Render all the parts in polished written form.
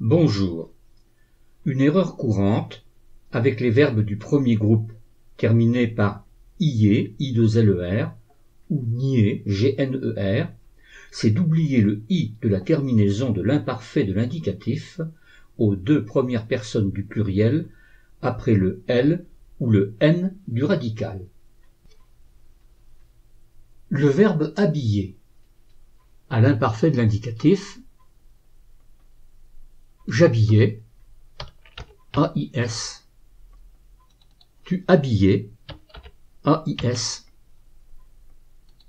Bonjour. Une erreur courante avec les verbes du premier groupe terminés par ier, i2ler, ou nier, gner, c'est d'oublier le i de la terminaison de l'imparfait de l'indicatif aux deux premières personnes du pluriel après le l ou le n du radical. Le verbe habiller à l'imparfait de l'indicatif: j'habillais, AIS. Tu habillais, AIS.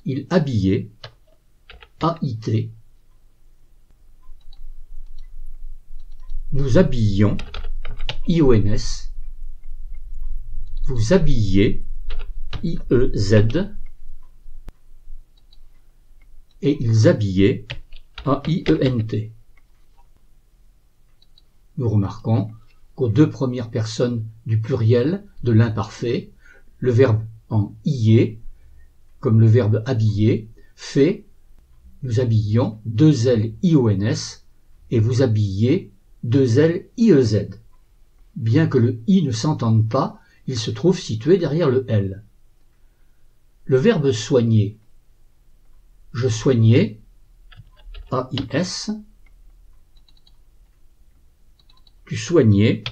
Il habillait, AIT. Nous habillions, IONS. Vous habilliez, IEZ. Et ils habillaient, AIENT. Nous remarquons qu'aux deux premières personnes du pluriel de l'imparfait, le verbe en ier, comme le verbe habiller, fait nous habillions, 2L IONS, et vous habilliez, 2L IEZ. Bien que le I ne s'entende pas, il se trouve situé derrière le L. Le verbe soigner: je soignais, AIS. Tu soignais,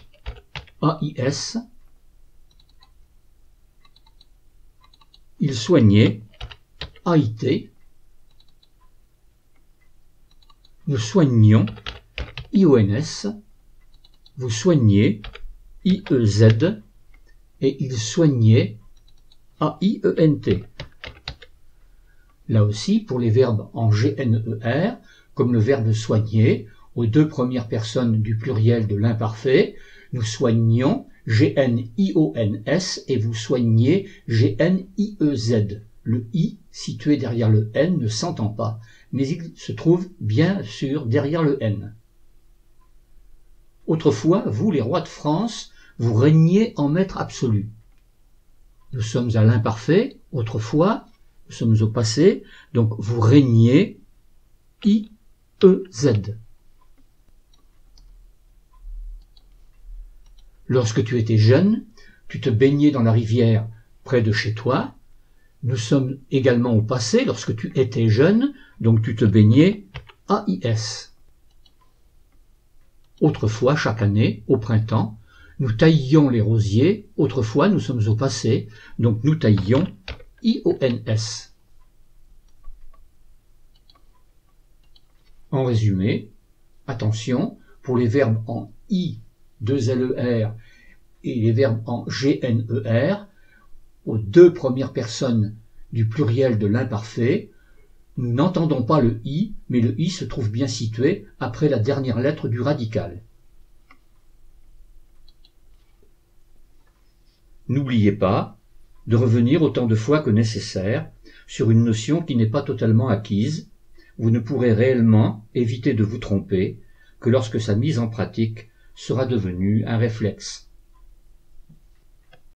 AIS. Il soignait, AIT. Nous soignions, IONS. Vous soignez, IEZ. Et il soignait, AIENT. Là aussi, pour les verbes en GNER, comme le verbe soigner, aux deux premières personnes du pluriel de l'imparfait, nous soignions, GNIONS, et vous soignez, GNIEZ. Le I, situé derrière le N, ne s'entend pas, mais il se trouve bien sûr derrière le N. Autrefois, vous, les rois de France, vous régniez en maître absolu. Nous sommes à l'imparfait, autrefois, nous sommes au passé, donc vous régniez, IEZ. Lorsque tu étais jeune, tu te baignais dans la rivière près de chez toi. Nous sommes également au passé, lorsque tu étais jeune, donc tu te baignais, AIS. Autrefois, chaque année, au printemps, nous taillions les rosiers. Autrefois, nous sommes au passé, donc nous taillions, IONS. En résumé, attention, pour les verbes en I, 2LER et les verbes en GNER, aux deux premières personnes du pluriel de l'imparfait, nous n'entendons pas le I, mais le I se trouve bien situé après la dernière lettre du radical. N'oubliez pas de revenir autant de fois que nécessaire sur une notion qui n'est pas totalement acquise. Vous ne pourrez réellement éviter de vous tromper que lorsque sa mise en pratique sera devenue un réflexe.